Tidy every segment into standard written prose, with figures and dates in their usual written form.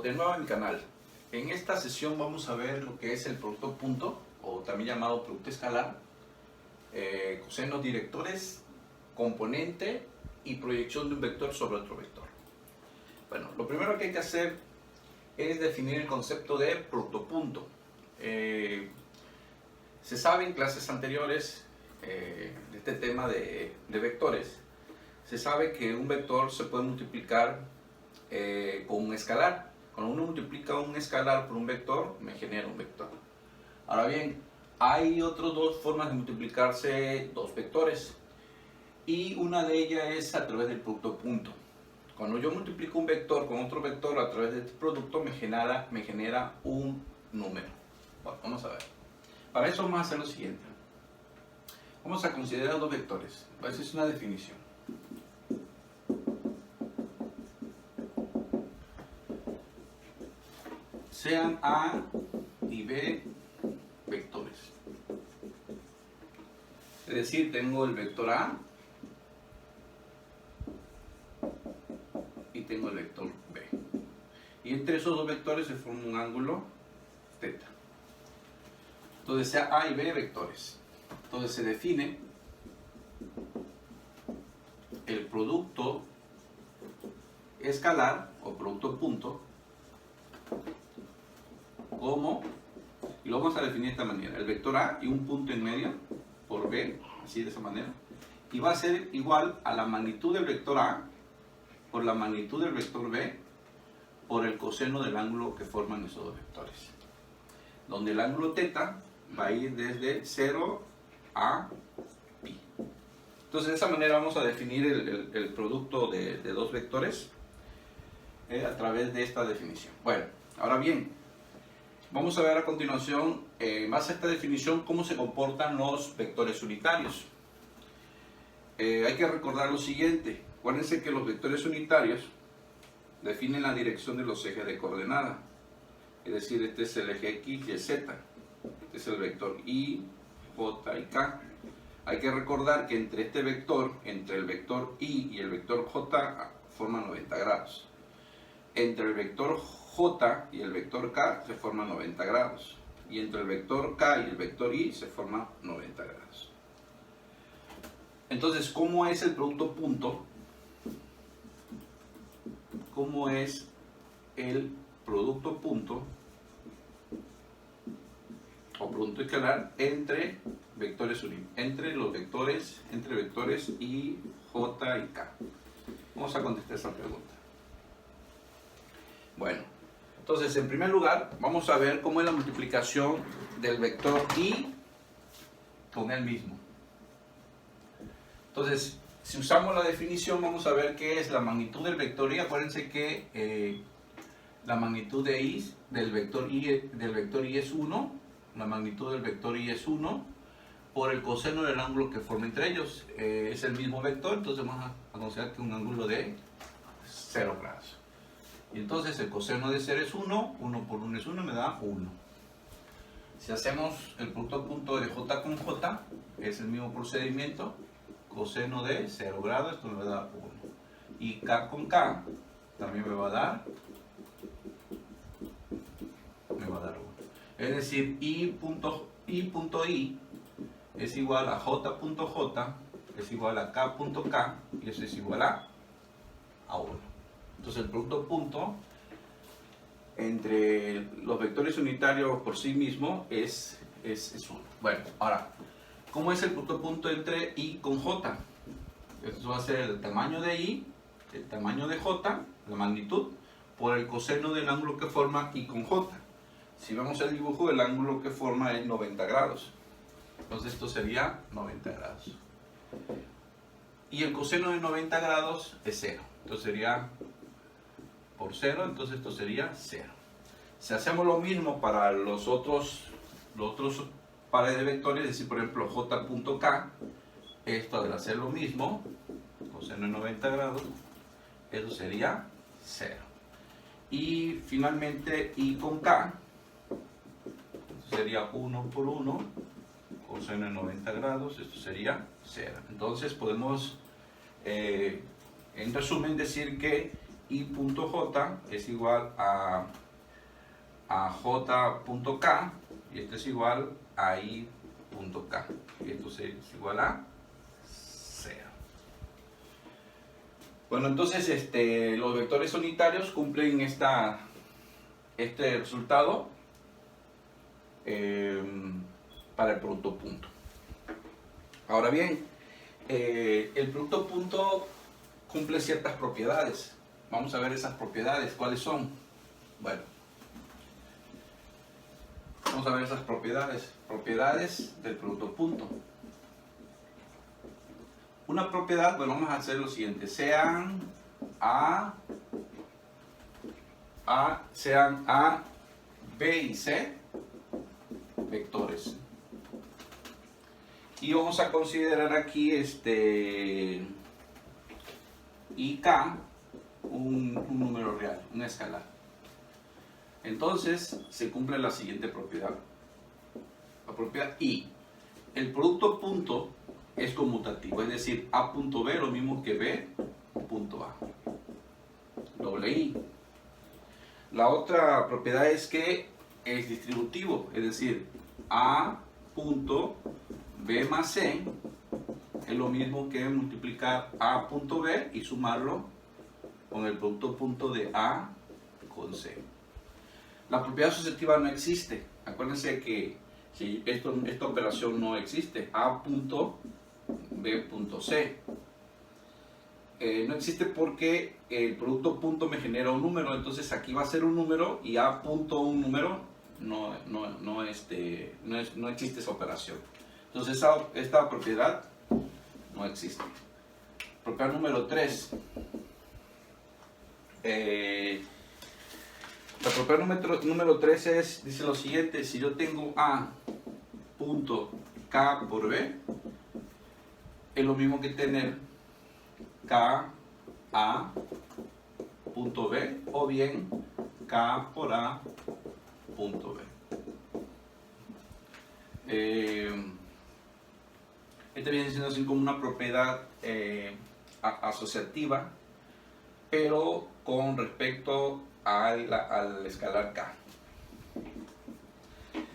de nuevo a mi canal. En esta sesión vamos a ver lo que es el producto punto, o también llamado producto escalar, cosenos directores, componente y proyección de un vector sobre otro vector. Bueno, lo primero que hay que hacer es definir el concepto de producto punto. Se sabe en clases anteriores de este tema de vectores, se sabe que un vector se puede multiplicar con un escalar. Cuando uno multiplica un escalar por un vector, me genera un vector. Ahora bien, hay otras dos formas de multiplicarse dos vectores, y una de ellas es a través del producto punto. Cuando yo multiplico un vector con otro vector a través de este producto, me genera un número. Bueno, vamos a ver. Para eso vamos a hacer lo siguiente. Vamos a considerar dos vectores. Esa es una definición. Sean A y B vectores. Es decir, tengo el vector A y tengo el vector B. Y entre esos dos vectores se forma un ángulo θ. Entonces, sea A y B vectores. Entonces se define el producto escalar o producto punto como, y lo vamos a definir de esta manera: el vector A y un punto en medio por B, así de esa manera, y va a ser igual a la magnitud del vector A por la magnitud del vector B por el coseno del ángulo que forman esos dos vectores, donde el ángulo θ va a ir desde 0 a pi. Entonces, de esa manera vamos a definir el producto de dos vectores a través de esta definición. Bueno, ahora bien, vamos a ver a continuación, en base a esta definición, cómo se comportan los vectores unitarios. Hay que recordar lo siguiente. Acuérdense que los vectores unitarios definen la dirección de los ejes de coordenada. Es decir, este es el eje X y el Z. Este es el vector Y, J y K. Hay que recordar que entre este vector, entre el vector Y y el vector J, forman 90 grados. Entre el vector J y el vector K se forman 90 grados. Y entre el vector K y el vector Y se forman 90 grados. Entonces, ¿cómo es el producto punto? ¿Cómo es el producto punto o producto escalar entre vectores entre vectores Y, J y K? Vamos a contestar esa pregunta. Bueno, entonces, en primer lugar, vamos a ver cómo es la multiplicación del vector Y con él mismo. Entonces, si usamos la definición, vamos a ver qué es la magnitud del vector Y. Acuérdense que la magnitud del vector Y es 1. La magnitud del vector Y es 1 por el coseno del ángulo que forma entre ellos. Es el mismo vector, entonces vamos a considerar que un ángulo de 0 grados. Y entonces el coseno de 0 es 1, 1 por 1 es 1, me da 1. Si hacemos el producto punto de J con J, es el mismo procedimiento. Coseno de 0 grados, esto me va a dar 1. Y K con K también me va a dar 1. Es decir, I es igual a J.J, es igual a K.K, y eso es igual a 1. Entonces, el producto punto entre los vectores unitarios por sí mismo es 1. Bueno, ahora, ¿cómo es el producto punto entre Y con J? Esto va a ser el tamaño de Y, el tamaño de J, la magnitud, por el coseno del ángulo que forma Y con J. Si vemos el dibujo, el ángulo que forma es 90 grados. Entonces esto sería 90 grados. Y el coseno de 90 grados es 0. Entonces sería por 0, entonces esto sería 0. Si hacemos lo mismo para los otros pares de vectores, es decir, por ejemplo, J.K, esto al hacer lo mismo, coseno de 90 grados, eso sería 0. Y finalmente, Y con K, sería 1 por 1, coseno de 90 grados, esto sería 0. Entonces podemos, en resumen, decir que y punto J es igual a J.K, y esto es igual a I.K, y esto es igual a 0. Bueno, entonces los vectores unitarios cumplen este resultado para el producto punto. Ahora bien, el producto punto cumple ciertas propiedades. Vamos a ver esas propiedades. ¿Cuáles son? Bueno, vamos a ver esas propiedades. Propiedades del producto punto. Una propiedad, bueno, vamos a hacer lo siguiente. Sean A, B y C vectores. Y vamos a considerar aquí y K un número real, un escalar. Entonces se cumple la siguiente propiedad. La propiedad I. El producto punto es conmutativo, es decir, A punto B lo mismo que B punto A. Doble I. La otra propiedad es que es distributivo, es decir, A punto B más C es lo mismo que multiplicar A punto B y sumarlo con el producto punto de A con C. La propiedad asociativa no existe. Acuérdense que si esta operación no existe, A punto B punto C. No existe porque el producto punto me genera un número, entonces aquí va a ser un número y A punto un número, no existe esa operación. Entonces esta propiedad no existe. Propiedad número 3. La propiedad número 3 dice lo siguiente: si yo tengo A punto K por B, es lo mismo que tener K A punto B o bien K por A punto B. Este viene siendo así como una propiedad asociativa, pero con respecto al escalar K.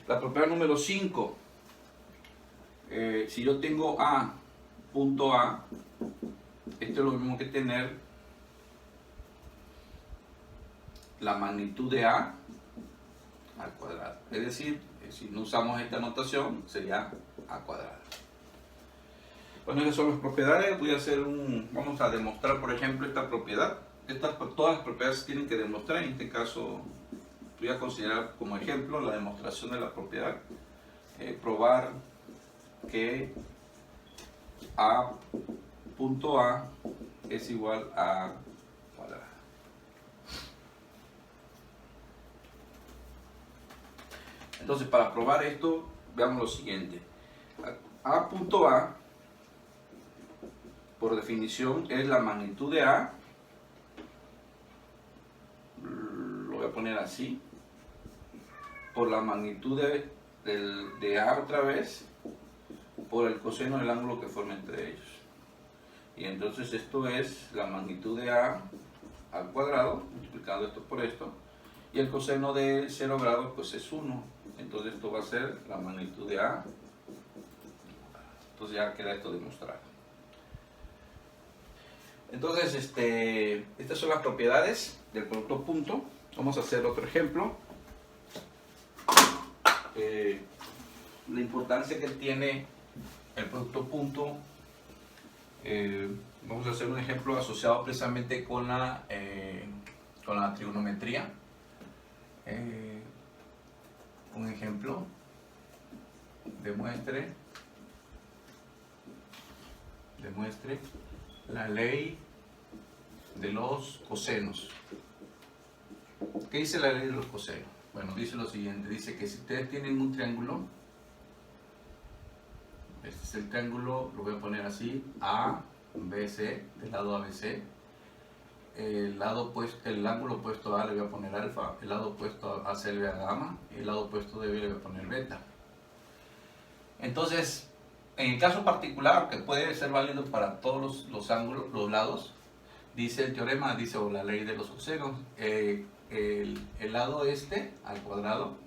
La propiedad número 5. Si yo tengo A punto A, esto es lo mismo que tener la magnitud de A al cuadrado. Es decir, si no usamos esta notación, sería A cuadrado. Bueno, esas son las propiedades. Vamos a demostrar, por ejemplo, esta propiedad. Todas las propiedades se tienen que demostrar. En este caso, voy a considerar como ejemplo la demostración de la propiedad. Probar que A punto A es igual a cuadrado. Entonces, para probar esto, veamos lo siguiente. A punto A, por definición, es la magnitud de A. Lo voy a poner así. Por la magnitud de A otra vez, por el coseno del ángulo que forma entre ellos. Y entonces esto es la magnitud de A al cuadrado, multiplicando esto por esto. Y el coseno de 0 grados pues es 1. Entonces esto va a ser la magnitud de A. Entonces ya queda esto demostrado. Entonces estas son las propiedades del producto punto. Vamos a hacer otro ejemplo. La importancia que tiene el producto punto. Vamos a hacer un ejemplo asociado precisamente con la trigonometría. Un ejemplo: demuestre la ley de los cosenos. ¿Qué dice la ley de los cosenos? Bueno, dice lo siguiente: dice que si ustedes tienen un triángulo, este es el triángulo, lo voy a poner así, ABC, del lado ABC. El ángulo opuesto a A le voy a poner alfa, el lado opuesto a C le voy a gamma, y el lado opuesto de B le voy a poner beta. Entonces, en el caso particular, que puede ser válido para todos los ángulos, los lados, Dice el teorema, dice o la ley de los cosenos, el lado este al cuadrado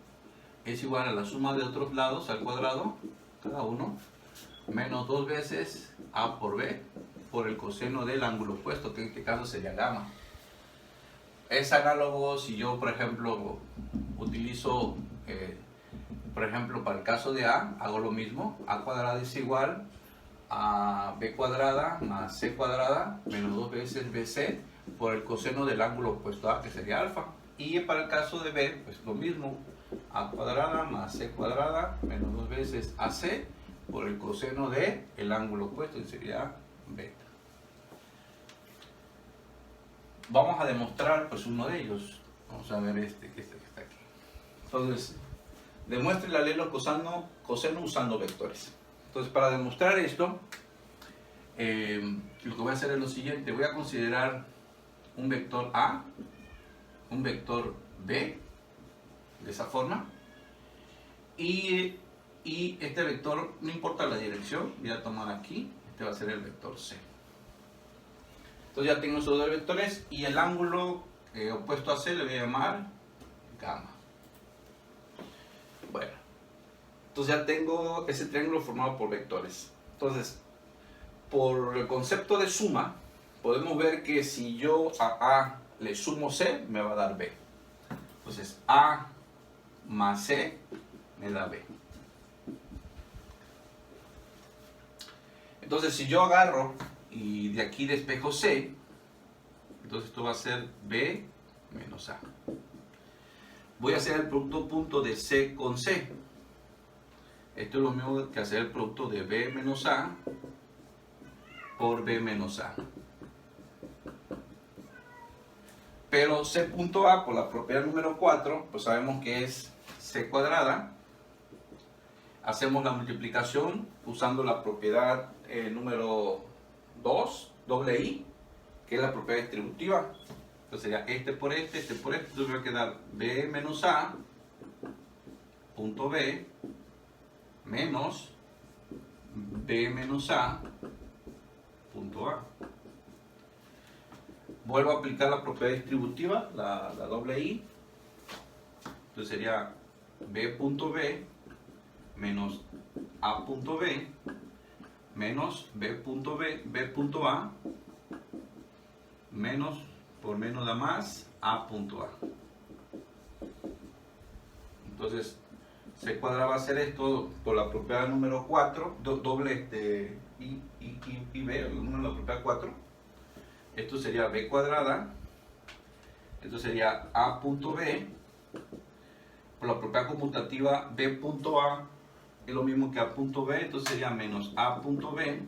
es igual a la suma de otros lados al cuadrado, cada uno, menos 2 veces a por b por el coseno del ángulo opuesto, que en este caso sería gamma. Es análogo si yo, por ejemplo, utilizo, por ejemplo, para el caso de A, hago lo mismo. A cuadrada es igual a b cuadrada más c cuadrada menos 2 veces bc por el coseno del ángulo opuesto a, que sería alfa. Y para el caso de b, pues lo mismo. A cuadrada más c cuadrada menos 2 veces ac por el coseno del ángulo opuesto, que sería beta. Vamos a demostrar pues uno de ellos. Vamos a ver este que está aquí. Entonces, demuestre la ley de los coseno usando vectores. Entonces, para demostrar esto, lo que voy a hacer es lo siguiente. Voy a considerar un vector A, un vector B, de esa forma. Y este vector, no importa la dirección, voy a tomar aquí. Este va a ser el vector C. Entonces ya tengo esos dos vectores y el ángulo opuesto a C le voy a llamar gamma. Bueno, entonces ya tengo ese triángulo formado por vectores. Entonces, por el concepto de suma, podemos ver que si yo a A le sumo C, me va a dar B. Entonces, A más C me da B. Entonces, si yo agarro y de aquí despejo C, entonces esto va a ser B menos A. Voy a hacer el producto punto de C con C. Esto es lo mismo que hacer el producto de B menos A por B menos A. Pero C punto A, por la propiedad número 4, pues sabemos que es C cuadrada. Hacemos la multiplicación usando la propiedad número 2, doble I, que es la propiedad distributiva. Entonces sería este por este por este. Entonces va a quedar B menos A punto B menos B menos A punto A. Vuelvo a aplicar la propiedad distributiva, la doble I. Entonces sería B punto B menos A punto B menos B punto B, B punto A menos, por menos da más, A punto A. Entonces, C cuadrada va a ser esto por la propiedad número 4, doble I B, el número de la propiedad 4. Esto sería B cuadrada, esto sería A punto B, por la propiedad conmutativa B punto A, es lo mismo que A punto B, entonces sería menos A punto B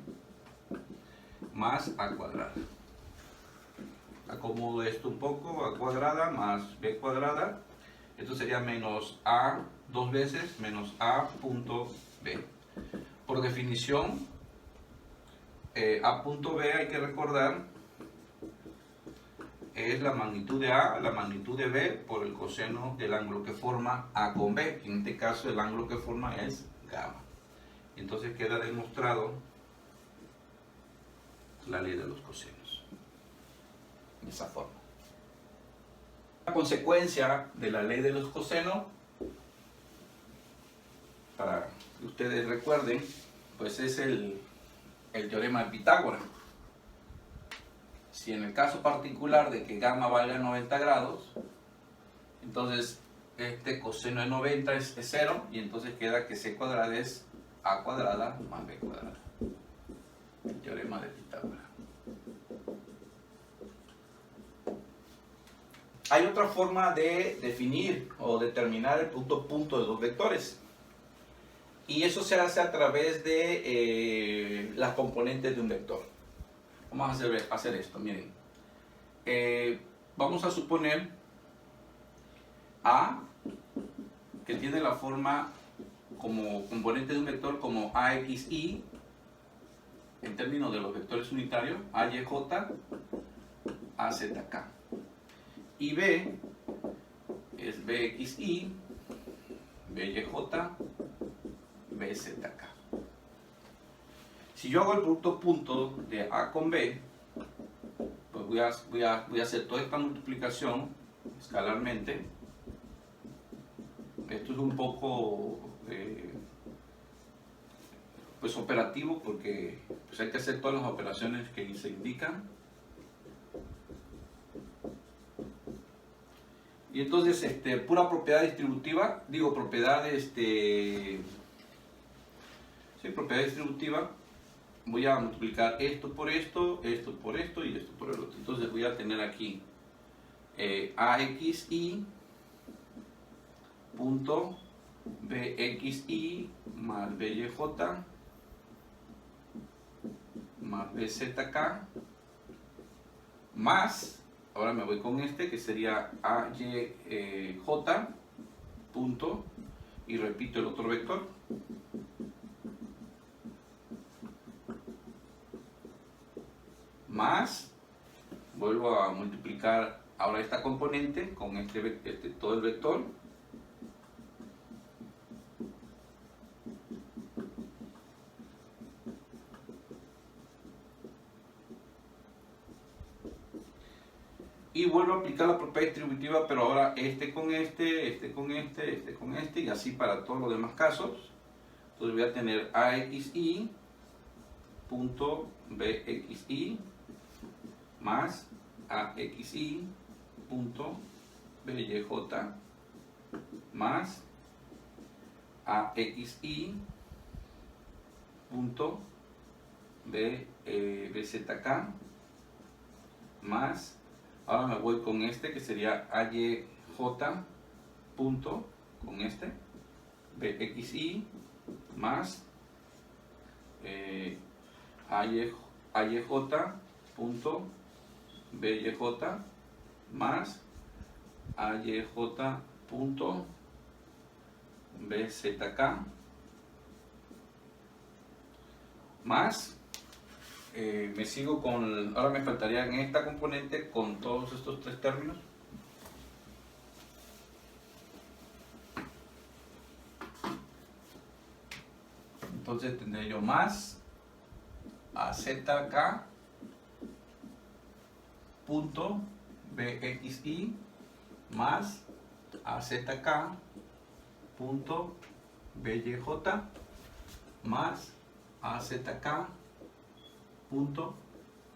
más A cuadrada. Acomodo esto un poco, A cuadrada más B cuadrada, esto sería menos A dos veces menos A punto B. Por definición, A punto B hay que recordar es la magnitud de A, la magnitud de B por el coseno del ángulo que forma A con B, que en este caso el ángulo que forma es gamma. Entonces queda demostrado la ley de los cosenos. De esa forma. La consecuencia de la ley de los cosenos, para que ustedes recuerden, pues es el teorema de Pitágoras. Si en el caso particular de que gamma valga 90 grados, entonces este coseno de 90 es 0 y entonces queda que C cuadrada es A cuadrada más B cuadrada. El teorema de Pitágoras. Hay otra forma de definir o determinar el producto punto de dos vectores. Y eso se hace a través de las componentes de un vector. Vamos a hacer esto, miren. Vamos a suponer A, que tiene la forma como componente de un vector como AXY, en términos de los vectores unitarios, AYJ, AZK. Y B es BXY, BYJ, BZK. Si yo hago el producto punto de A con B, pues voy a hacer toda esta multiplicación escalarmente. Esto es un poco pues operativo, porque pues hay que hacer todas las operaciones que se indican. Y entonces, pura propiedad distributiva, digo propiedad, propiedad distributiva, voy a multiplicar esto por esto, esto por esto y esto por el otro. Entonces voy a tener aquí AXI punto BXI más BYJ más BZK más, ahora me voy con este que sería AYJ punto, y repito el otro vector, más, vuelvo a multiplicar ahora esta componente con todo el vector, y vuelvo a aplicar la propiedad distributiva, pero ahora con con este, y así para todos los demás casos. Entonces voy a tener AXI punto BXI más AXI punto BYJ más AXI punto BZK más, ahora me voy con este que sería AYJ punto, con este BXI más AYJ punto BYJ más AYJ punto BZK más, me sigo con, ahora me faltaría en esta componente con todos estos tres términos. Entonces tendré yo más AZK punto BXI más AZK punto BYJ más AZK punto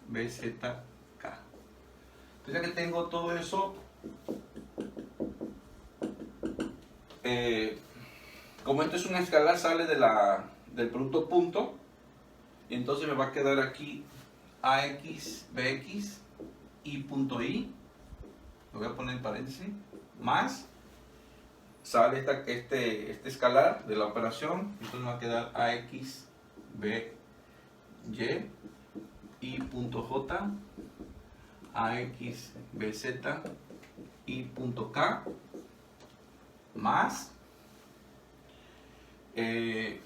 BZK. Entonces ya que tengo todo eso, como esto es un escalar, sale del producto punto, y entonces me va a quedar aquí AX, BX, I punto I, lo voy a poner en paréntesis, más, sale este escalar de la operación, entonces me va a quedar AX, BY, I punto J, AX, BZ, I punto K, más,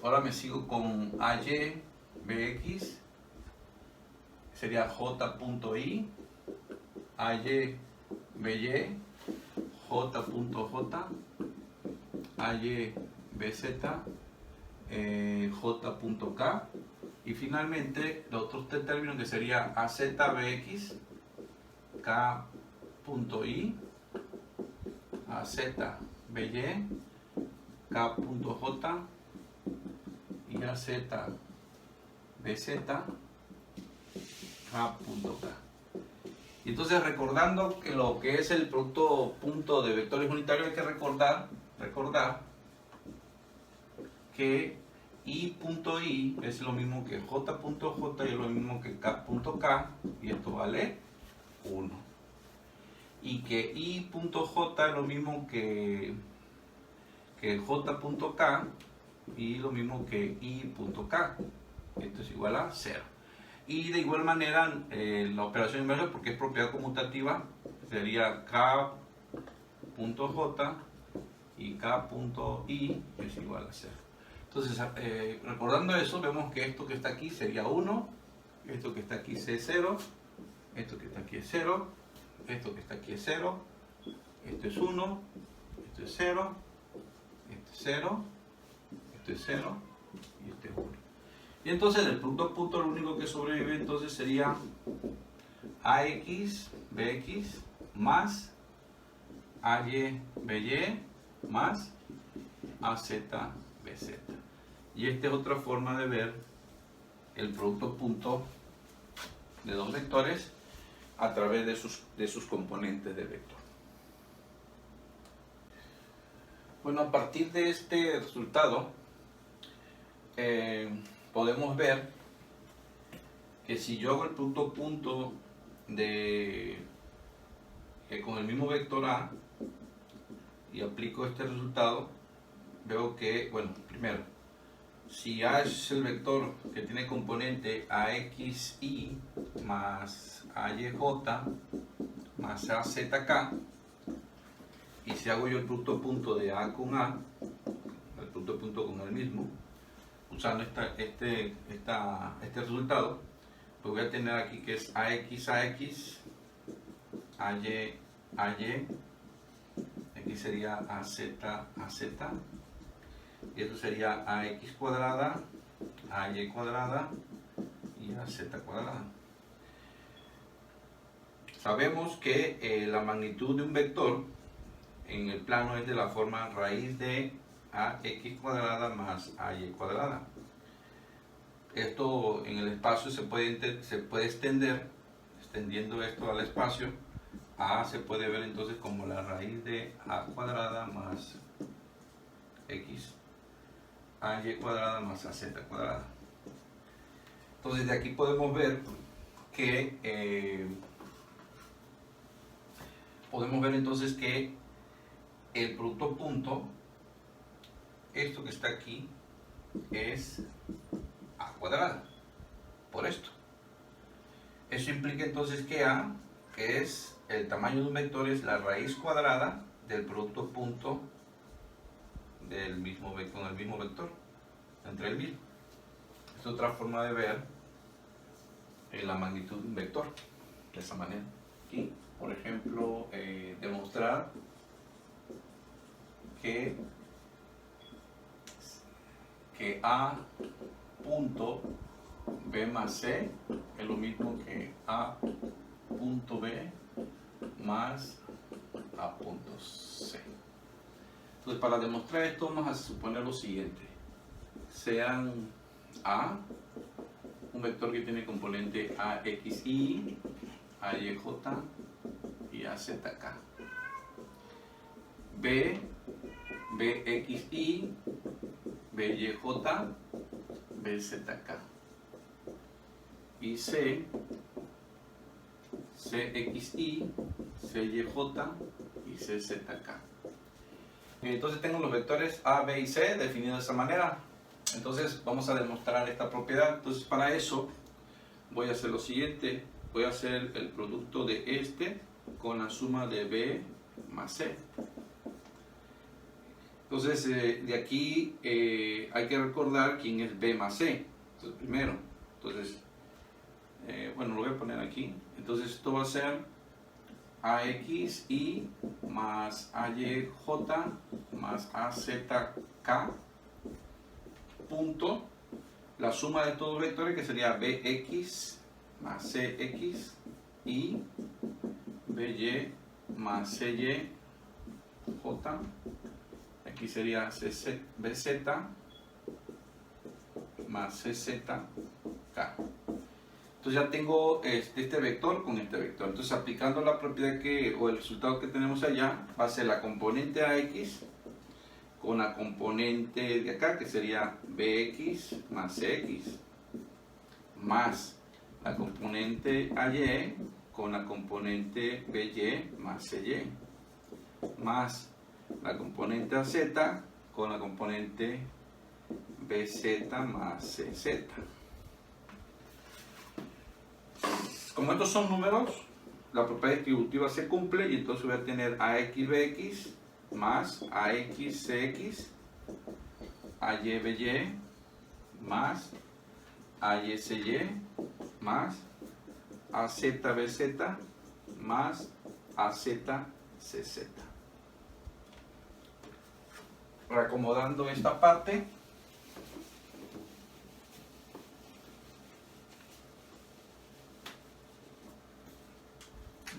ahora me sigo con AY, BX, sería J.I, AY, BY, J.J, AY, BZ, J.K, y finalmente los otros tres términos que sería AZ, BX, K.I, AZ, BY, K.J y AZ, BZ, K.K. Y entonces, recordando que lo que es el producto punto de vectores unitarios, hay que recordar que I.I es lo mismo que J.J y es lo mismo que K.K, y esto vale 1. Y que I.J es lo mismo que J.K y lo mismo que I.K. Esto es igual a 0. Y de igual manera, la operación inversa, porque es propiedad conmutativa, sería K.J y K.I es igual a 0. Entonces, recordando eso, vemos que esto que está aquí sería 1, esto que está aquí es 0, esto que está aquí es 0, esto que está aquí es 0, esto es 1, esto es 0, esto es 0, esto es 0 y esto es 1. Y entonces el producto punto, lo único que sobrevive entonces sería AX, BX más AY, BY más AZ, BZ. Y esta es otra forma de ver el producto punto de dos vectores a través de sus componentes de vector. Bueno, a partir de este resultado podemos ver que si yo hago el producto punto con el mismo vector A y aplico este resultado, veo que, bueno, primero, si A es el vector que tiene componente AXY más AYJ más AZK, y si hago yo el producto punto de A con A, el producto punto con el mismo, usando este resultado, pues voy a tener aquí que es AX, AY, AY, aquí sería AZ, AZ, y esto sería AX cuadrada, AY cuadrada y AZ cuadrada. Sabemos que la magnitud de un vector en el plano es de la forma raíz de AX cuadrada más AY cuadrada. Esto en el espacio se puede extender, extendiendo esto al espacio. A se puede ver entonces como la raíz de A cuadrada más X, AY cuadrada más AZ cuadrada. Entonces de aquí podemos ver que el producto punto, esto que está aquí, es A cuadrada, por esto. Eso implica entonces que A, que es el tamaño de un vector, es la raíz cuadrada del producto punto con el mismo vector, entre el mismo. Es otra forma de ver la magnitud de un vector, de esa manera. Aquí, por ejemplo, demostrar que A punto B más C es lo mismo que A punto B más A punto C. Entonces, para demostrar esto vamos a suponer lo siguiente: sean A un vector que tiene componente AXY, AYJ y AZK, B, BXY, BYJ, BZK, y C, CXY, CYJ y CZK. Entonces tengo los vectores A, B y C definidos de esa manera. Entonces vamos a demostrar esta propiedad. Entonces para eso voy a hacer lo siguiente: voy a hacer el producto de este con la suma de B más C. Entonces de aquí hay que recordar quién es B más C. Entonces primero, bueno, lo voy a poner aquí. Entonces esto va a ser AXY más AYJ más AZK punto la suma de todos los vectores, que sería BX más CX y BY más CY J, aquí sería BZ más CZK. Entonces ya tengo este vector con este vector. Entonces aplicando la propiedad o el resultado que tenemos allá, va a ser la componente AX con la componente de acá, que sería BX más CX, más la componente AY con la componente BY más CY, más la componente AZ con la componente BZ más CZ. Como estos son números, la propiedad distributiva se cumple y entonces voy a tener AXBX más AXCX, AYBY más AYCY más AZBZ más AZCZ. Reacomodando esta parte,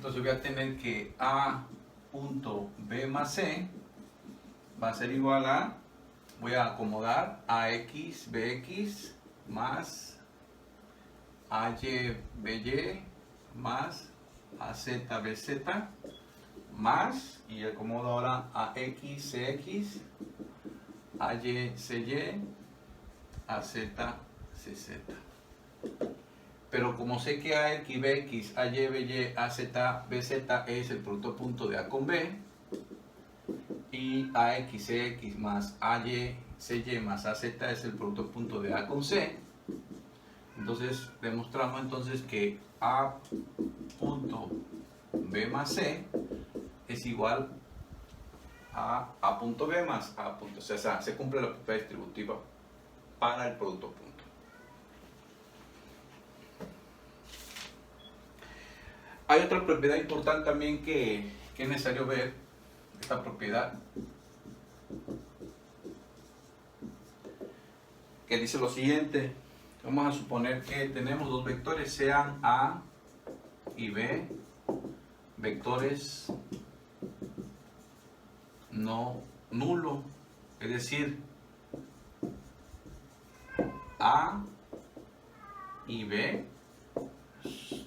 Entonces voy a tener que A punto B más C va a ser igual a, voy a acomodar AX BX más AY BY más AZ BZ más, y acomodo ahora AX CX AY CY AZ CZ. Pero como sé que AX BX AY BY AZ BZ es el producto punto de A con B, y AX CX más AY CY más AZ es el producto punto de A con C, entonces demostramos entonces que A punto B más C es igual a A punto B más A punto C. O sea, se cumple la propiedad distributiva para el producto punto. Hay otra propiedad importante también que es necesario ver. Esta propiedad que dice lo siguiente: vamos a suponer que tenemos dos vectores, sean A y B, vectores no nulo, es decir, A y B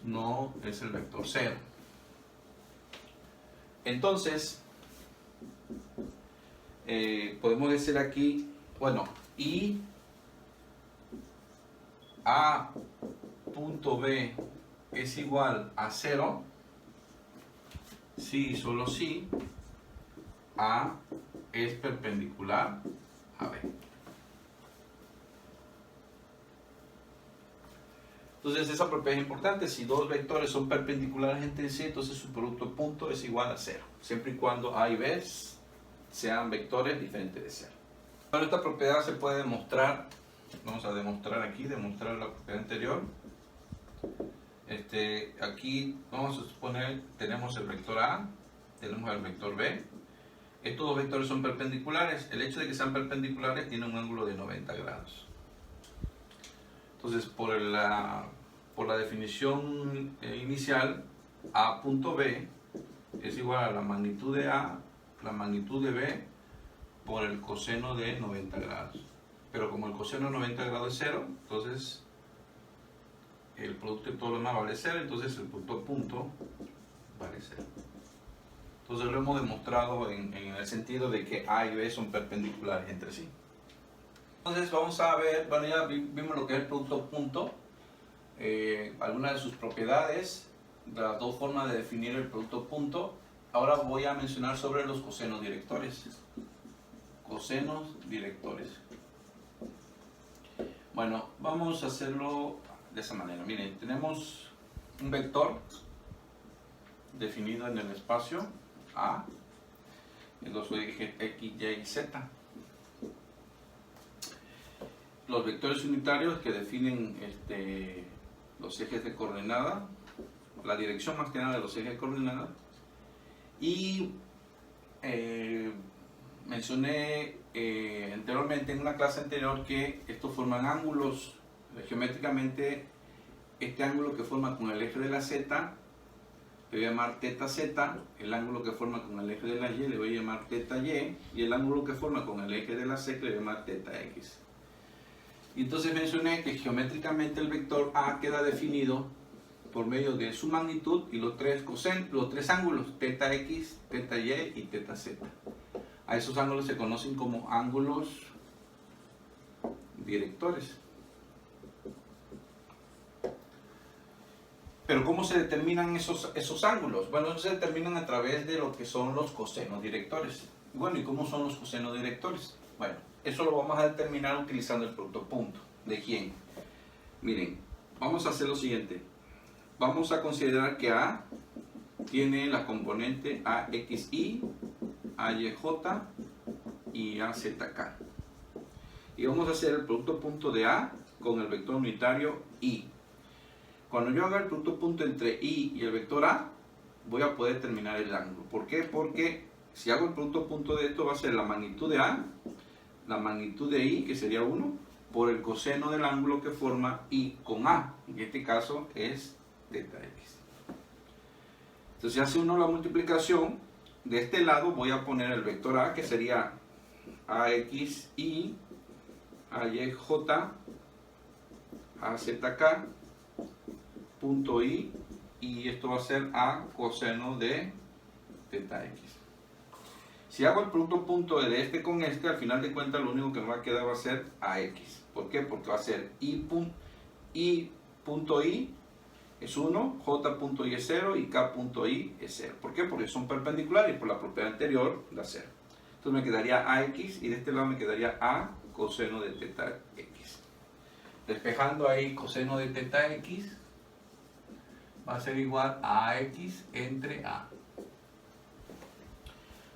no es el vector 0. Entonces podemos decir aquí, bueno, y A punto B es igual a 0 si y solo si A es perpendicular a B. Entonces esa propiedad es importante. Si dos vectores son perpendiculares entre sí, entonces su producto punto es igual a 0, siempre y cuando A y B sean vectores diferentes de 0. Bueno, esta propiedad se puede demostrar. Vamos a demostrar aquí, demostrar la propiedad anterior. Aquí vamos a suponer, tenemos el vector A, tenemos el vector B. Estos dos vectores son perpendiculares. El hecho de que sean perpendiculares tiene un ángulo de 90 grados. Entonces, por la definición inicial, A punto B es igual a la magnitud de A, la magnitud de B, por el coseno de 90 grados. Pero como el coseno de 90 grados es 0, entonces el producto de todo lo demás vale 0, entonces el producto punto vale 0. Entonces lo hemos demostrado en el sentido de que A y B son perpendiculares entre sí. Entonces vamos a ver, bueno, ya vimos lo que es el producto punto, algunas de sus propiedades, las dos formas de definir el producto punto. Ahora voy a mencionar sobre los cosenos directores. Cosenos directores. Bueno, vamos a hacerlo de esa manera. Miren, tenemos un vector definido en el espacio A, en los ejes X, Y y Z. Los vectores unitarios que definen los ejes de coordenada, la dirección más que nada de los ejes de coordenada. Y mencioné anteriormente en una clase anterior que estos forman ángulos. Geométricamente, este ángulo que forma con el eje de la Z le voy a llamar teta Z, el ángulo que forma con el eje de la Y le voy a llamar teta Y, y el ángulo que forma con el eje de la Z le voy a llamar teta X. Y entonces mencioné que geométricamente el vector A queda definido por medio de su magnitud y los tres ángulos, teta X, teta Y y teta Z. A esos ángulos se conocen como ángulos directores. Pero ¿cómo se determinan esos ángulos? Bueno, se determinan a través de lo que son los cosenos directores. Bueno, ¿y cómo son los cosenos directores? Bueno, eso lo vamos a determinar utilizando el producto punto. ¿De quién? Miren, vamos a hacer lo siguiente. Vamos a considerar que A tiene la componente AXY, AYJ y AZK. Y vamos a hacer el producto punto de A con el vector unitario Y. Cuando yo haga el producto punto entre Y y el vector A, voy a poder determinar el ángulo. ¿Por qué? Porque si hago el producto punto de esto va a ser la magnitud de A, la magnitud de Y, que sería 1, por el coseno del ángulo que forma Y con A. En este caso es teta X. Entonces, si hace uno la multiplicación, de este lado voy a poner el vector A, que sería AXI, AYJ, AZK, punto I, y esto va a ser A coseno de teta X. Si hago el producto punto de este con este, al final de cuentas lo único que me va a quedar va a ser AX. ¿Por qué? Porque va a ser I punto I es 1, J punto I es 0 y K punto I es 0. ¿Por qué? Porque son perpendiculares y por la propiedad anterior da 0. Entonces me quedaría AX y de este lado me quedaría A coseno de teta X. Despejando ahí coseno de teta X va a ser igual a AX entre A.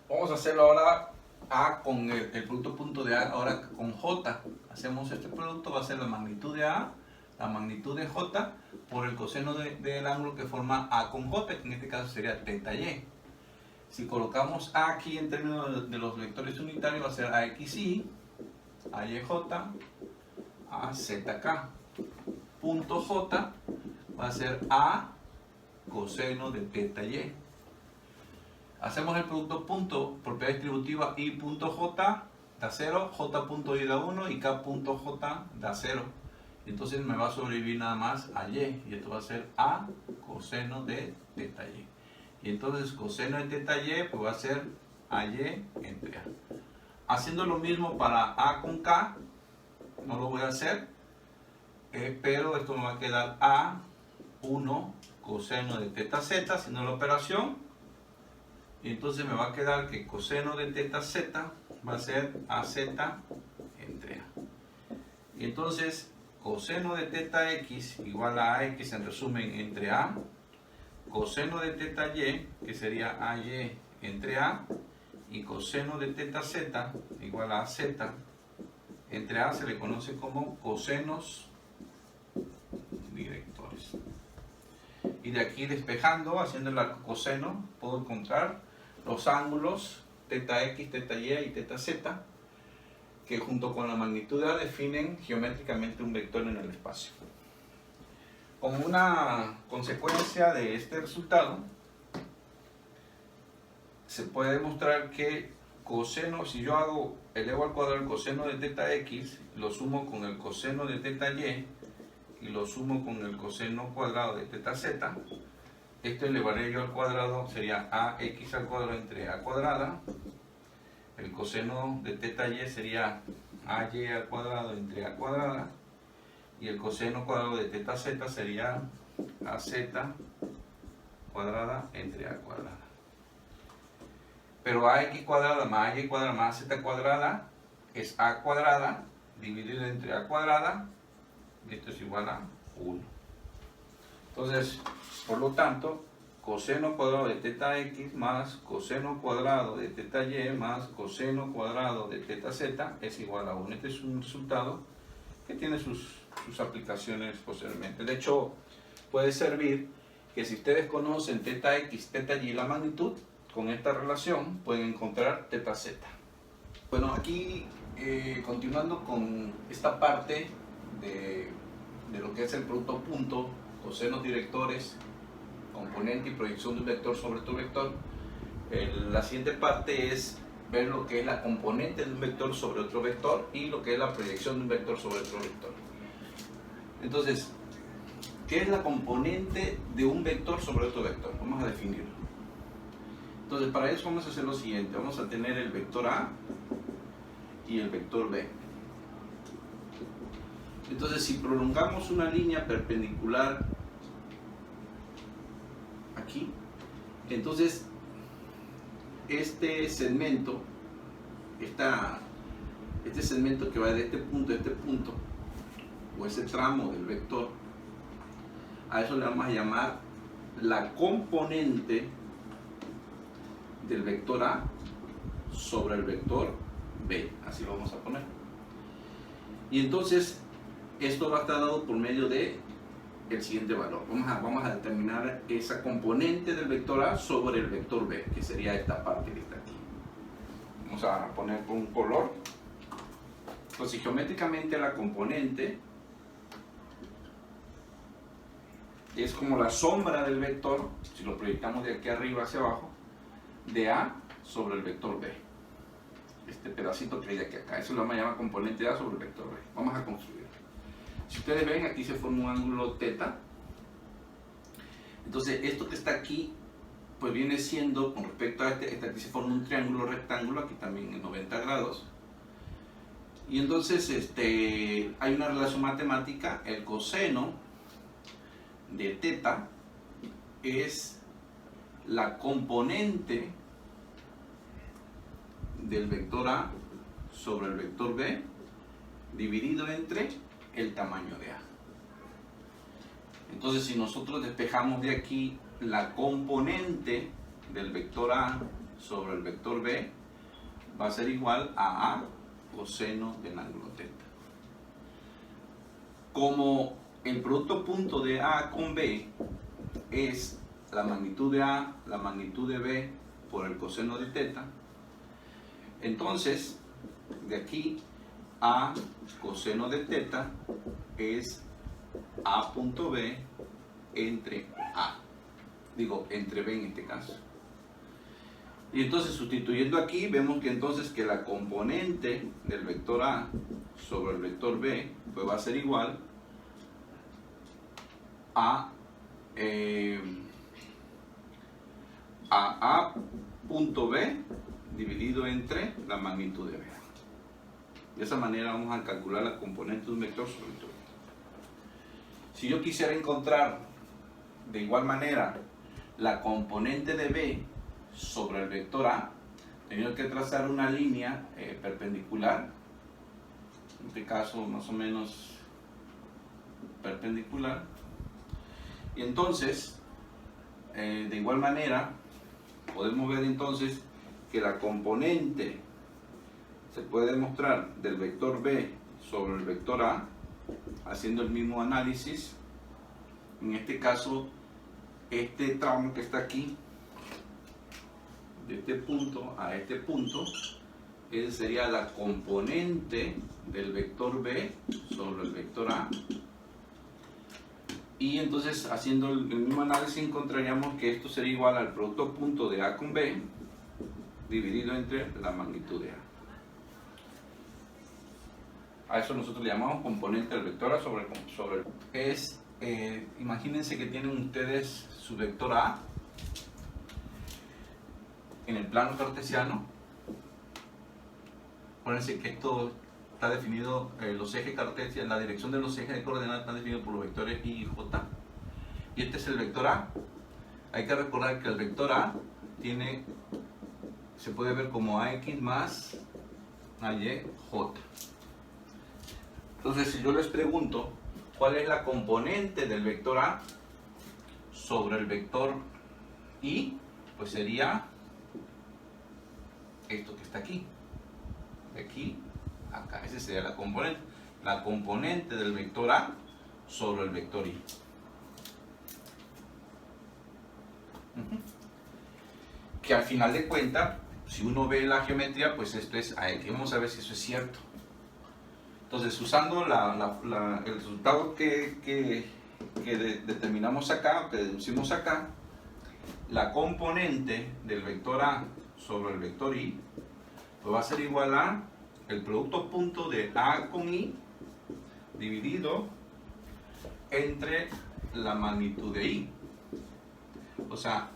Vamos a hacerlo ahora A con el producto punto de A, ahora con J. Hacemos este producto, va a ser la magnitud de A, la magnitud de J, por el coseno del ángulo que forma A con J, que en este caso sería teta Y. Si colocamos A aquí en términos de los vectores unitarios, va a ser AXI, AYJ, AZK. Punto J va a ser A coseno de teta Y. Hacemos el producto punto, propiedad distributiva I punto J da 0, J punto I da 1 y K punto J da 0. Entonces me va a sobrevivir nada más a Y, y esto va a ser A coseno de teta Y. Y entonces coseno de teta Y pues va a ser AY entre A. Haciendo lo mismo para A con K, no lo voy a hacer, pero esto me va a quedar A1 coseno de teta Z, haciendo la operación. Y entonces me va a quedar que coseno de teta Z va a ser AZ entre A. Y entonces coseno de teta X igual a AX en resumen entre A. Coseno de teta Y, que sería AY entre A. Y coseno de teta Z igual a Z entre A, se le conoce como cosenos directores. Y de aquí despejando, haciendo el arco coseno, puedo encontrar los ángulos teta X, teta Y y teta Z, que junto con la magnitud A definen geométricamente un vector en el espacio. Como una consecuencia de este resultado, se puede demostrar que coseno, si yo elevo al cuadrado el coseno de teta X, lo sumo con el coseno de teta Y y lo sumo con el coseno cuadrado de teta Z, esto elevaré yo al cuadrado, sería AX al cuadrado entre A cuadrada. El coseno de teta Y sería AY al cuadrado entre A cuadrada. Y el coseno cuadrado de teta Z sería AZ cuadrada entre A cuadrada. Pero AX cuadrada más AY cuadrada más AZ cuadrada es A cuadrada dividido entre A cuadrada. Y esto es igual a 1. Entonces, por lo tanto, coseno cuadrado de teta X más coseno cuadrado de teta Y más coseno cuadrado de teta Z es igual a 1. Este es un resultado que tiene sus aplicaciones posteriormente. De hecho, puede servir que si ustedes conocen teta X, teta Y, la magnitud, con esta relación pueden encontrar teta Z. Bueno, aquí continuando con esta parte de lo que es el producto punto, cosenos directores, componente y proyección de un vector sobre otro vector. La siguiente parte es ver lo que es la componente de un vector sobre otro vector y lo que es la proyección de un vector sobre otro vector. Entonces, ¿qué es la componente de un vector sobre otro vector? Vamos a definirlo. Entonces, para eso vamos a hacer lo siguiente. Vamos a tener el vector A y el vector B. Entonces, si prolongamos una línea perpendicular aquí, entonces este segmento, este segmento que va de este punto a este punto, o ese tramo del vector, a eso le vamos a llamar la componente del vector A sobre el vector B, así lo vamos a poner. Y entonces esto va a estar dado por medio de el siguiente valor. Vamos a determinar esa componente del vector A sobre el vector B, que sería esta parte que está aquí. Vamos a poner un color. Entonces, geométricamente la componente que es como la sombra del vector, si lo proyectamos de aquí arriba hacia abajo, de A sobre el vector B. Este pedacito que hay de aquí a acá, eso lo vamos a llamar componente A sobre el vector B. Vamos a construirlo. Si ustedes ven, aquí se forma un ángulo θ. Entonces, esto que está aquí, pues viene siendo, con respecto a este aquí se forma un triángulo rectángulo, aquí también en 90 grados. Y entonces hay una relación matemática, el coseno de θ es la componente del vector A sobre el vector B dividido entre el tamaño de A. Entonces, si nosotros despejamos de aquí la componente del vector A sobre el vector B, va a ser igual a A coseno del ángulo θ. Como el producto punto de A con B es la magnitud de A, la magnitud de B por el coseno de θ, entonces de aquí A coseno de θ es A punto B entre A, entre B en este caso. Y entonces, sustituyendo aquí, vemos que entonces que la componente del vector A sobre el vector B pues va a ser igual a A punto B dividido entre la magnitud de B. De esa manera vamos a calcular la componente de un vector sobre el vector. Si yo quisiera encontrar de igual manera la componente de B sobre el vector A, tengo que trazar una línea perpendicular, en este caso más o menos perpendicular, y entonces de igual manera podemos ver entonces que la componente se puede demostrar del vector B sobre el vector A haciendo el mismo análisis. En este caso, este tramo que está aquí, de este punto a este punto, esa sería la componente del vector B sobre el vector A. Y entonces, haciendo el mismo análisis, encontraríamos que esto sería igual al producto punto de A con B dividido entre la magnitud de A. A eso nosotros le llamamos componente del vector A sobre el... imagínense que tienen ustedes su vector A en el plano cartesiano. Acuérdense que esto está definido, los ejes cartesianos, la dirección de los ejes de coordenadas están definidos por los vectores Y y J. Y este es el vector A. Hay que recordar que el vector A se puede ver como AX más AY J. Entonces, si yo les pregunto cuál es la componente del vector A sobre el vector Y, pues sería esto que está aquí, de aquí a acá. Esa sería la componente. La componente del vector A sobre el vector Y. Que al final de cuentas, si uno ve la geometría, pues esto es AX. Vamos a ver si eso es cierto. Entonces, usando el resultado que determinamos acá, que deducimos acá, la componente del vector A sobre el vector Y pues va a ser igual a el producto punto de A con Y dividido entre la magnitud de Y. O sea,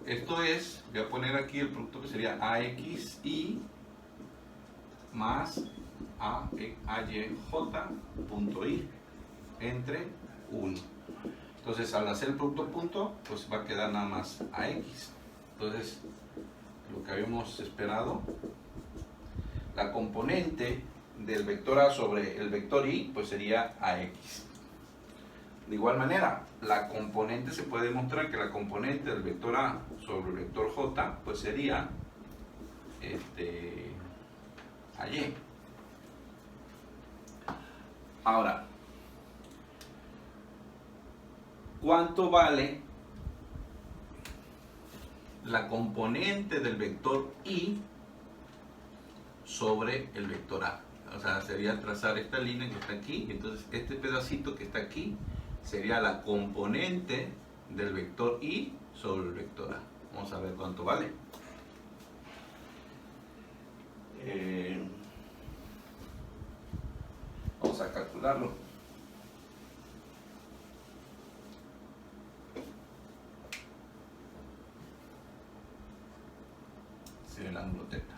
esto es, voy a poner aquí el producto que sería AXY más AYJ punto Y entre 1. Entonces, al hacer el producto punto, pues va a quedar nada más AX. Entonces, lo que habíamos esperado, la componente del vector A sobre el vector Y, pues sería AX. De igual manera, la componente, se puede demostrar que la componente del vector A sobre el vector J, pues sería AY. Ahora, ¿cuánto vale la componente del vector Y sobre el vector A? O sea, sería trazar esta línea que está aquí, entonces este pedacito que está aquí sería la componente del vector I sobre el vector A. Vamos a ver cuánto vale. Vamos a calcularlo. Sería el ángulo teta.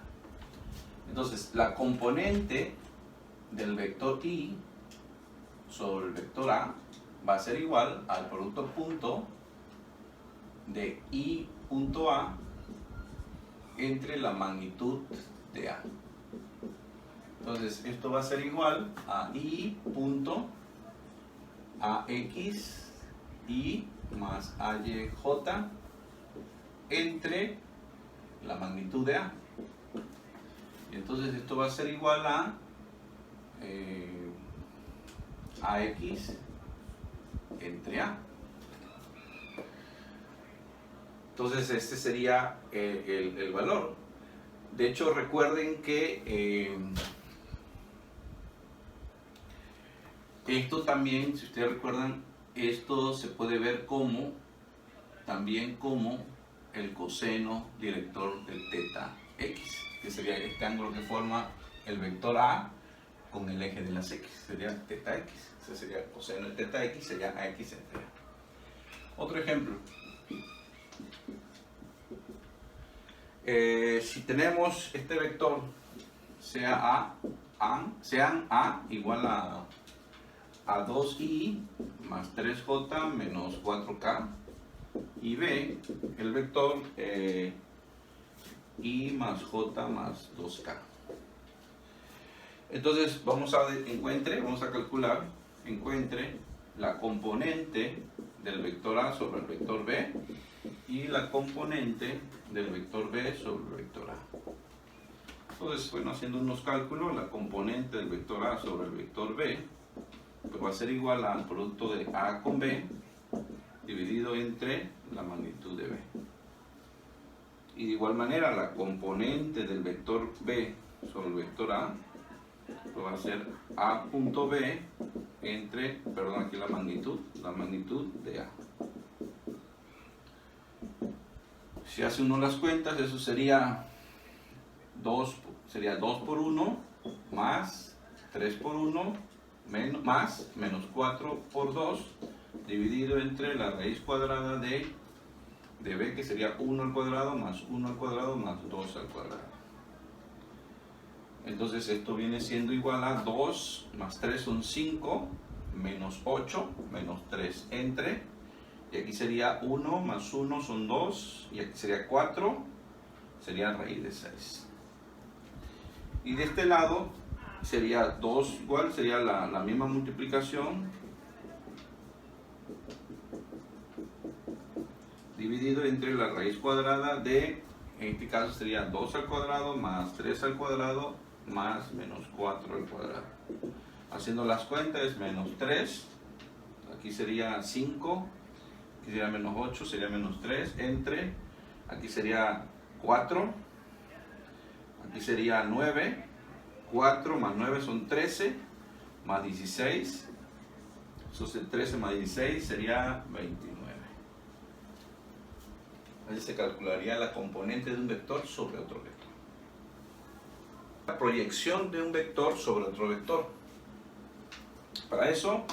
Entonces, la componente del vector I sobre el vector A va a ser igual al producto punto de I punto A entre la magnitud de A. Entonces, esto va a ser igual a I punto AX I más AYJ entre la magnitud de A. Y entonces esto va a ser igual a AX entre A. Entonces este sería el valor. De hecho, recuerden que esto también, si ustedes recuerdan, esto se puede ver como también como el coseno director del teta x, que sería este ángulo que forma el vector A con el eje de las x, sería teta x. Ese sería el coseno de teta x, sería ax entre A. Otro ejemplo. Si tenemos este vector, sea A igual a 2i más 3j menos 4k, y B, el vector i más j más 2k. Entonces vamos a calcular, encuentre la componente del vector A sobre el vector B y la componente del vector B sobre el vector A. Entonces, bueno, haciendo unos cálculos, la componente del vector A sobre el vector B pues va a ser igual al producto de A con B dividido entre la magnitud de B. Y de igual manera, la componente del vector B sobre el vector A pues va a ser A punto B entre, perdón, aquí la magnitud de A. Si hace uno las cuentas, eso sería 2 por 1 más 3 por 1 menos 4 por 2 dividido entre la raíz cuadrada de B, que sería 1 al cuadrado más 1 al cuadrado más 2 al cuadrado. Entonces esto viene siendo igual a 2 más 3 son 5 menos 8 menos 3 entre, y aquí sería 1 más 1 son 2, y aquí sería 4, sería raíz de 6. Y de este lado sería 2 igual, sería la misma multiplicación dividido entre la raíz cuadrada de, en este caso sería 2 al cuadrado más 3 al cuadrado más menos 4 al cuadrado. Haciendo las cuentas es menos 3, aquí sería 5, aquí sería menos 8, sería menos 3, entre, aquí sería 4, aquí sería 9, 4 más 9 son 13, más 16, entonces 13 más 16 sería 29. Así se calcularía la componente de un vector sobre otro vector. La proyección de un vector sobre otro vector. Para eso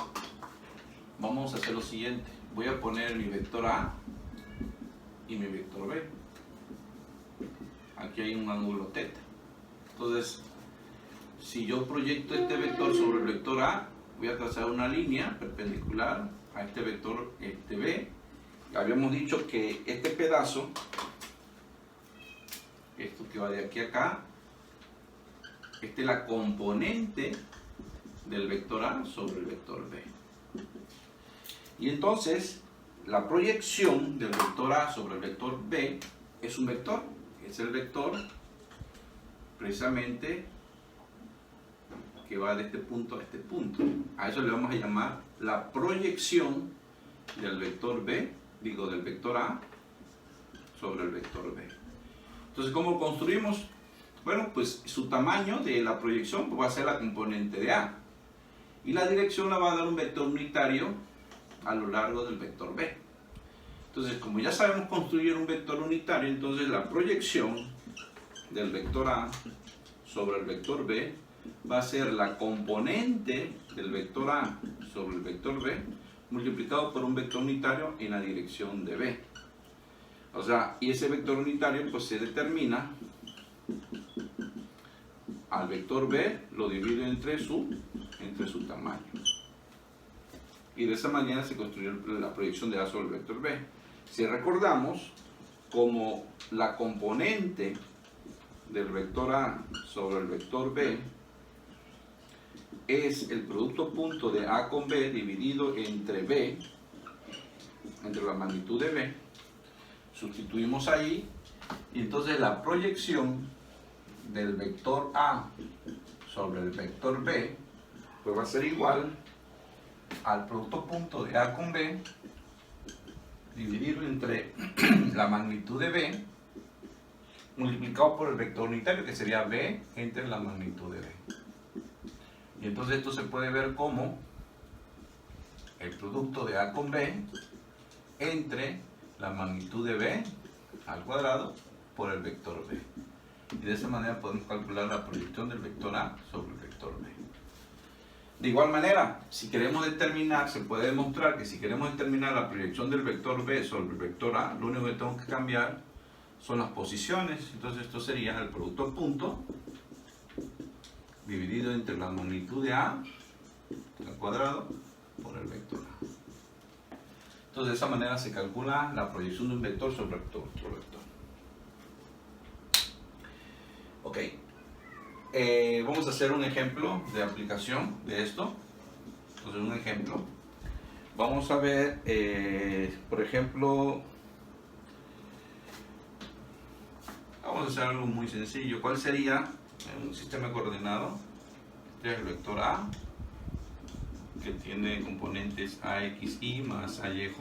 vamos a hacer lo siguiente. Voy a poner mi vector A y mi vector B. Aquí hay un ángulo teta. Entonces, si yo proyecto este vector sobre el vector A, voy a trazar una línea perpendicular a este vector B. Habíamos dicho que este pedazo, esto que va de aquí a acá, esta es la componente del vector A sobre el vector B. Y entonces, la proyección del vector A sobre el vector B es un vector. Es el vector precisamente que va de este punto a este punto. A eso le vamos a llamar la proyección del vector B, del vector A sobre el vector B. Entonces, ¿cómo construimos? Bueno, pues su tamaño de la proyección va a ser la componente de A. Y la dirección la va a dar un vector unitario a lo largo del vector B. Entonces, como ya sabemos construir un vector unitario, entonces la proyección del vector A sobre el vector B va a ser la componente del vector A sobre el vector B multiplicado por un vector unitario en la dirección de B. O sea, y ese vector unitario pues se determina al vector B, lo divido entre su tamaño. Y de esa manera se construyó la proyección de A sobre el vector B. Si recordamos, como la componente del vector A sobre el vector B es el producto punto de A con B dividido entre B, entre la magnitud de B, sustituimos ahí y entonces la proyección del vector A sobre el vector B pues va a ser igual al producto punto de A con B dividido entre la magnitud de B multiplicado por el vector unitario que sería B entre la magnitud de B. Y entonces esto se puede ver como el producto de A con B entre la magnitud de B al cuadrado por el vector B. Y de esa manera podemos calcular la proyección del vector A sobre el vector B. De igual manera, si queremos determinar, se puede demostrar que si queremos determinar la proyección del vector B sobre el vector A, lo único que tengo que cambiar son las posiciones. Entonces esto sería el producto punto dividido entre la magnitud de A al cuadrado por el vector A. Entonces de esa manera se calcula la proyección de un vector sobre otro vector. Ok. Vamos a hacer un ejemplo de aplicación de esto. Entonces, un ejemplo. Vamos a ver, por ejemplo, vamos a hacer algo muy sencillo. ¿Cuál sería un sistema coordenado? Este es el vector A, que tiene componentes AXY más AYJ.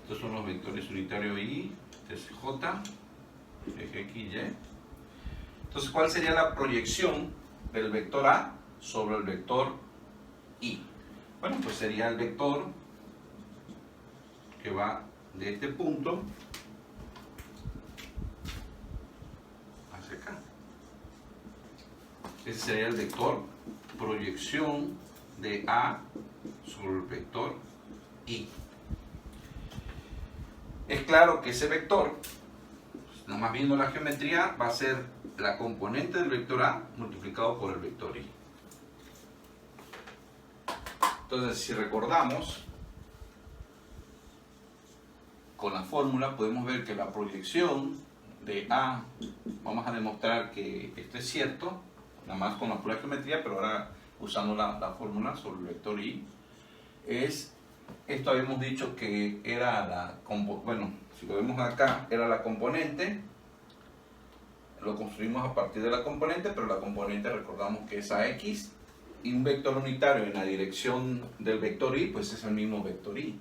Estos son los vectores unitarios Y, este es J, eje X, Y. Entonces, ¿cuál sería la proyección del vector A sobre el vector Y? Bueno, pues sería el vector que va de este punto hacia acá. Ese sería el vector proyección de A sobre el vector Y. Es claro que ese vector, pues, nada más viendo la geometría, va a ser la componente del vector A multiplicado por el vector Y. Entonces, si recordamos, con la fórmula podemos ver que la proyección de A, vamos a demostrar que esto es cierto, nada más con la pura geometría, pero ahora usando la fórmula sobre el vector Y, es, esto habíamos dicho que era bueno, si lo vemos acá, era la componente, lo construimos a partir de la componente, pero la componente recordamos que es AX, y un vector unitario en la dirección del vector Y, pues es el mismo vector Y.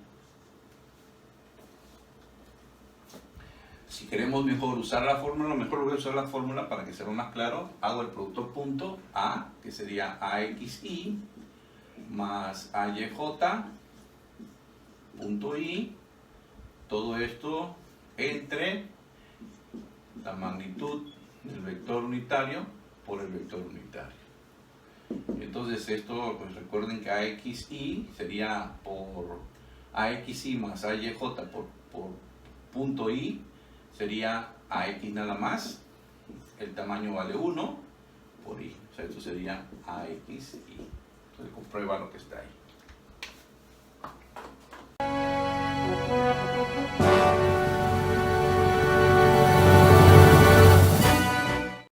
Si queremos mejor usar la fórmula, mejor voy a usar la fórmula para que sea más claro. Hago el producto punto A, que sería AXY, más AYJ, punto Y, todo esto entre la magnitud del vector unitario por el vector unitario. Entonces esto, pues recuerden que AXY sería por AXY más AYJ por punto Y, sería AX nada más, el tamaño vale 1 por Y, o sea, esto sería AXY. Entonces comprueba lo que está ahí.